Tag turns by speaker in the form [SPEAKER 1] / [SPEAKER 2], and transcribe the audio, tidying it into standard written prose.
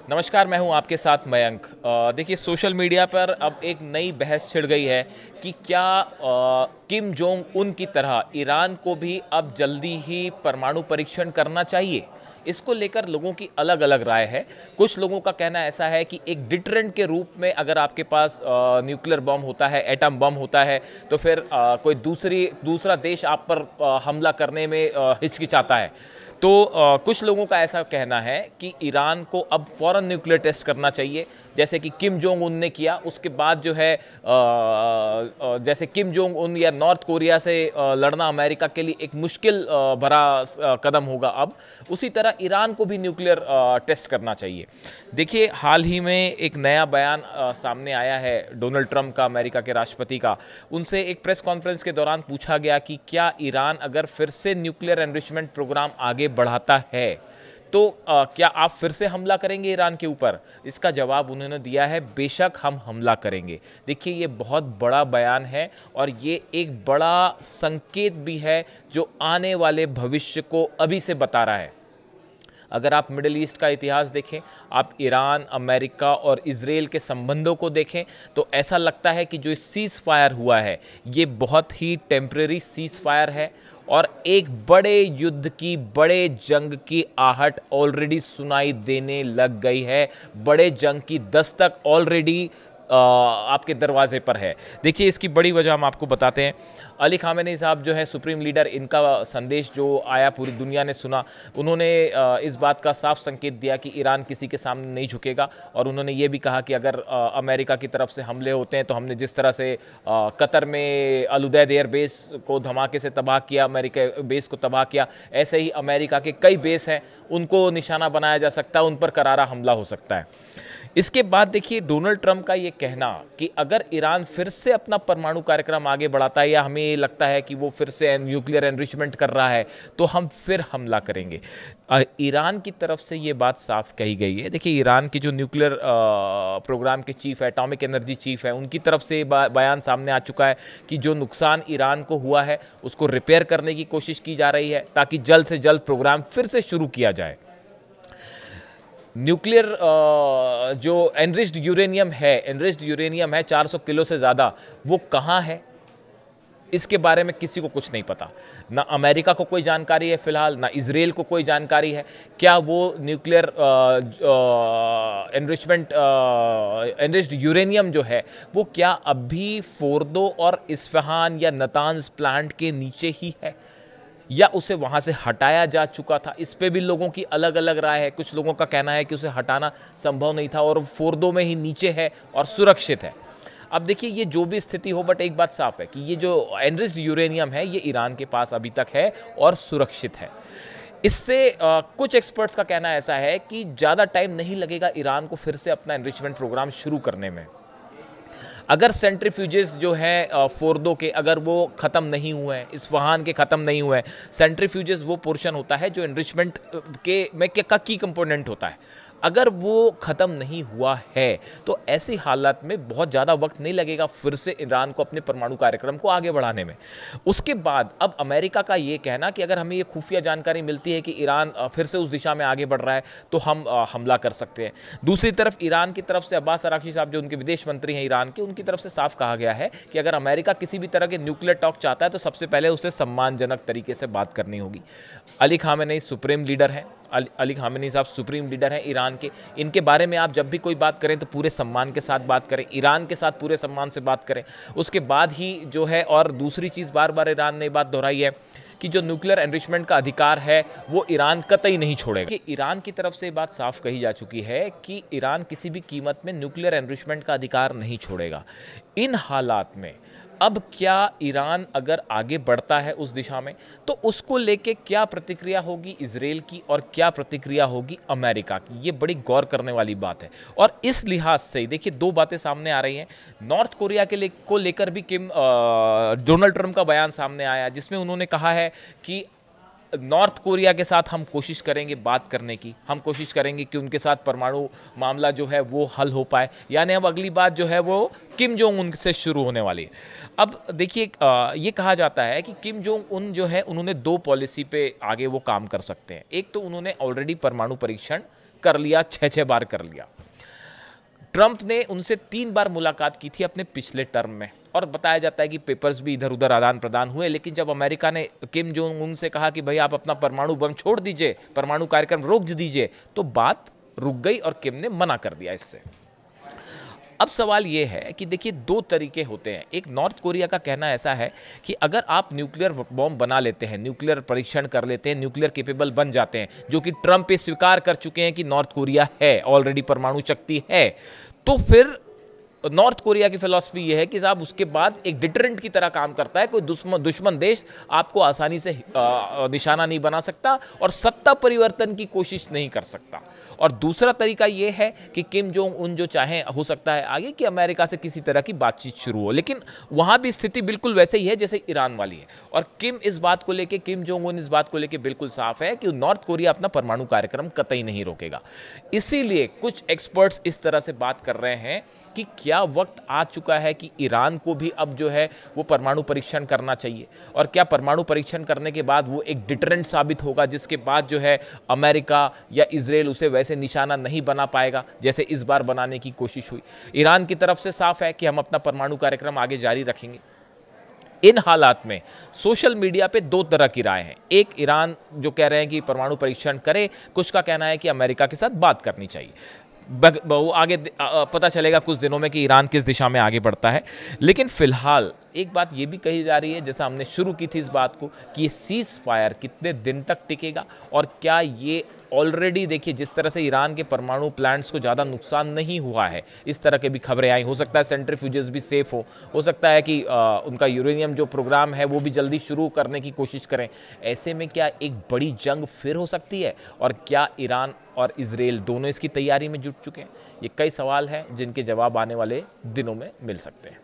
[SPEAKER 1] नमस्कार, मैं हूं आपके साथ मयंक। देखिए, सोशल मीडिया पर अब एक नई बहस छिड़ गई है कि क्या किम जोंग उन की तरह ईरान को भी अब जल्दी ही परमाणु परीक्षण करना चाहिए। इसको लेकर लोगों की अलग अलग राय है। कुछ लोगों का कहना ऐसा है कि एक डिटरेंट के रूप में अगर आपके पास न्यूक्लियर बम होता है, एटम बम होता है, तो फिर कोई दूसरा देश आप पर हमला करने में हिचकिचाता है। तो कुछ लोगों का ऐसा कहना है कि ईरान को अब फौरन न्यूक्लियर टेस्ट करना चाहिए, जैसे कि किम जोंग उन ने किया। उसके बाद जो है जैसे किम जोंग उन या नॉर्थ कोरिया से लड़ना अमेरिका के लिए एक मुश्किल भरा कदम होगा। अब उसी तरह ईरान को भी न्यूक्लियर टेस्ट करना चाहिए। देखिए, हाल ही में एक नया बयान सामने आया है डोनाल्ड ट्रंप का, अमेरिका के राष्ट्रपति का। उनसे एक प्रेस कॉन्फ्रेंस के दौरान पूछा गया कि क्या ईरान अगर फिर से न्यूक्लियर एनरिचमेंट प्रोग्राम आगे बढ़ाता है तो क्या आप फिर से हमला करेंगे ईरान के ऊपर। इसका जवाब उन्होंने दिया है, बेशक हम हमला करेंगे। देखिए, ये बहुत बड़ा बयान है और ये एक बड़ा संकेत भी है जो आने वाले भविष्य को अभी से बता रहा है। अगर आप मिडिल ईस्ट का इतिहास देखें, आप ईरान, अमेरिका और इजराइल के संबंधों को देखें, तो ऐसा लगता है कि जो सीज़ फायर हुआ है ये बहुत ही टेम्परेरी सीज़ फायर है और एक बड़े युद्ध की, बड़े जंग की आहट ऑलरेडी सुनाई देने लग गई है। बड़े जंग की दस्तक ऑलरेडी आपके दरवाजे पर है। देखिए, इसकी बड़ी वजह हम आपको बताते हैं। अली खामेनी साहब जो है सुप्रीम लीडर, इनका संदेश जो आया पूरी दुनिया ने सुना। उन्होंने इस बात का साफ संकेत दिया कि ईरान किसी के सामने नहीं झुकेगा और उन्होंने ये भी कहा कि अगर अमेरिका की तरफ से हमले होते हैं तो हमने जिस तरह से कतर में अल उदैद एयर बेस को धमाके से तबाह किया, अमेरिका बेस को तबाह किया, ऐसे ही अमेरिका के कई बेस हैं उनको निशाना बनाया जा सकता है, उन पर करारा हमला हो सकता है। इसके बाद देखिए, डोनाल्ड ट्रंप का ये कहना कि अगर ईरान फिर से अपना परमाणु कार्यक्रम आगे बढ़ाता है या हमें ये लगता है कि वो फिर से न्यूक्लियर एनरिचमेंट कर रहा है तो हम फिर हमला करेंगे। ईरान की तरफ से ये बात साफ कही गई है। देखिए, ईरान के जो न्यूक्लियर प्रोग्राम के चीफ है, एटॉमिक एनर्जी चीफ है, उनकी तरफ से बयान सामने आ चुका है कि जो नुकसान ईरान को हुआ है उसको रिपेयर करने की कोशिश की जा रही है ताकि जल्द से जल्द प्रोग्राम फिर से शुरू किया जाए। न्यूक्लियर जो एनरिच्ड यूरेनियम है 400 किलो से ज़्यादा, वो कहाँ है इसके बारे में किसी को कुछ नहीं पता। ना अमेरिका को कोई जानकारी है फिलहाल, ना इजराइल को कोई जानकारी है। क्या वो न्यूक्लियर एनरिच्ड यूरेनियम जो है वो क्या अभी फोर्दो और इस्फहान या नतांज प्लांट के नीचे ही है या उसे वहाँ से हटाया जा चुका था। इस पे भी लोगों की अलग अलग राय है। कुछ लोगों का कहना है कि उसे हटाना संभव नहीं था और फोर्दो में ही नीचे है और सुरक्षित है। अब देखिए, ये जो भी स्थिति हो, बट एक बात साफ है कि ये जो एनरिच्ड यूरेनियम है ये ईरान के पास अभी तक है और सुरक्षित है। इससे कुछ एक्सपर्ट्स का कहना ऐसा है कि ज़्यादा टाइम नहीं लगेगा ईरान को फिर से अपना एनरिचमेंट प्रोग्राम शुरू करने में। अगर सेंट्रीफ्यूजेस जो है फोर्दो के, अगर वो ख़त्म नहीं हुए हैं, इस्फहान के ख़त्म नहीं हुए हैं, सेंट्रीफ्यूजेस वो पोर्शन होता है जो एनरिचमेंट के में का की कंपोनेंट होता है, अगर वो ख़त्म नहीं हुआ है तो ऐसी हालत में बहुत ज़्यादा वक्त नहीं लगेगा फिर से ईरान को अपने परमाणु कार्यक्रम को आगे बढ़ाने में। उसके बाद अब अमेरिका का ये कहना कि अगर हमें ये खुफिया जानकारी मिलती है कि ईरान फिर से उस दिशा में आगे बढ़ रहा है तो हम हमला कर सकते हैं। दूसरी तरफ ईरान की तरफ से अब्बास अराक्ची साहब जो उनके विदेश मंत्री हैं ईरान के, उनकी तरफ से साफ कहा गया है कि अगर अमेरिका किसी भी तरह के न्यूक्लियर टॉक चाहता है तो सबसे पहले उसे सम्मानजनक तरीके से बात करनी होगी। अली खामेनी सुप्रीम लीडर हैं, अली खामेनी साहब सुप्रीम लीडर हैं ईरान के। इनके बारे में आप जब भी कोई बात करें तो पूरे सम्मान के साथ बात करें, ईरान के साथ पूरे सम्मान से बात करें। उसके बाद ही जो है, और दूसरी चीज़ बार बार ईरान ने बात दोहराई है कि जो न्यूक्लियर एनरिचमेंट का अधिकार है वो ईरान कतई नहीं छोड़ेगा। कि ईरान की तरफ से बात साफ कही जा चुकी है कि ईरान किसी भी कीमत में न्यूक्लियर एनरिचमेंट का अधिकार नहीं छोड़ेगा। इन हालात में अब क्या ईरान अगर आगे बढ़ता है उस दिशा में तो उसको लेके क्या प्रतिक्रिया होगी इजराइल की और क्या प्रतिक्रिया होगी अमेरिका की, ये बड़ी गौर करने वाली बात है। और इस लिहाज से देखिए, दो बातें सामने आ रही हैं। नॉर्थ कोरिया को लेकर भी डोनाल्ड ट्रंप का बयान सामने आया जिसमें उन्होंने कहा है कि नॉर्थ कोरिया के साथ हम कोशिश करेंगे बात करने की, हम कोशिश करेंगे कि उनके साथ परमाणु मामला जो है वो हल हो पाए। यानी अब अगली बात जो है वो किम जोंग उन से शुरू होने वाली है। अब देखिए, ये कहा जाता है कि किम जोंग उन जो है उन्होंने दो पॉलिसी पे आगे वो काम कर सकते हैं। एक तो उन्होंने ऑलरेडी परमाणु परीक्षण कर लिया, 6 बार कर लिया। ट्रंप ने उनसे 3 बार मुलाकात की थी अपने पिछले टर्म में, और बताया जाता है कि पेपर्स भी इधर उधर आदान प्रदान हुए। लेकिन जब अमेरिका ने किम जोंग उन से कहा कि भाई आप अपना परमाणु बम छोड़ दीजिए, परमाणु कार्यक्रम रोक दीजिए, तो बात रुक गई और किम ने मना कर दिया इससे। अब सवाल ये है कि देखिए 2 तरीके होते हैं। एक, नॉर्थ कोरिया का कहना ऐसा है कि अगर आप न्यूक्लियर बॉम्ब बना लेते हैं, न्यूक्लियर परीक्षण कर लेते हैं, न्यूक्लियर केपेबल बन जाते हैं, जो कि ट्रंप ये स्वीकार कर चुके हैं कि नॉर्थ कोरिया है, ऑलरेडी परमाणु शक्ति है, तो फिर नॉर्थ कोरिया की फिलॉसफी यह है कि साहब उसके बाद एक डिटरेंट की तरह काम करता है। कोई दुश्मन देश आपको आसानी से निशाना नहीं बना सकता और सत्ता परिवर्तन की कोशिश नहीं कर सकता। और दूसरा तरीका यह है कि किम जोंग उन जो चाहें, हो सकता है आगे कि अमेरिका से किसी तरह की बातचीत शुरू हो, लेकिन वहां भी स्थिति बिल्कुल वैसे ही है जैसे ईरान वाली है। और किम जोंग उन इस बात को लेकर बिल्कुल साफ है कि नॉर्थ कोरिया अपना परमाणु कार्यक्रम कतई नहीं रोकेगा। इसीलिए कुछ एक्सपर्ट्स इस तरह से बात कर रहे हैं कि क्या वक्त आ चुका है कि ईरान को भी अब जो है वो परमाणु परीक्षण करना चाहिए, और क्या परमाणु परीक्षण करने के बाद वो एक डिटरेंट साबित होगा, जिसके बाद जो है अमेरिका या इजराइल उसे वैसे निशाना नहीं बना पाएगा जैसे इस बार बनाने की कोशिश हुई। ईरान की तरफ से साफ है कि हम अपना परमाणु कार्यक्रम आगे जारी रखेंगे। इन हालात में सोशल मीडिया पे 2 तरह की राय है। एक, ईरान जो कह रहे हैं कि परमाणु परीक्षण करे, कुछ का कहना है कि अमेरिका के साथ बात करनी चाहिए। वो आगे पता चलेगा कुछ दिनों में कि ईरान किस दिशा में आगे बढ़ता है। लेकिन फिलहाल एक बात ये भी कही जा रही है, जैसा हमने शुरू की थी इस बात को, कि ये सीज फायर कितने दिन तक टिकेगा, और क्या ये ऑलरेडी देखिए जिस तरह से ईरान के परमाणु प्लांट्स को ज़्यादा नुकसान नहीं हुआ है, इस तरह के भी खबरें आई। हो सकता है सेंट्रीफ्यूजेस भी सेफ हो सकता है कि उनका यूरेनियम जो प्रोग्राम है वो भी जल्दी शुरू करने की कोशिश करें। ऐसे में क्या एक बड़ी जंग फिर हो सकती है, और क्या ईरान और इजराइल दोनों इसकी तैयारी में जुट चुके हैं? ये कई सवाल हैं जिनके जवाब आने वाले दिनों में मिल सकते हैं।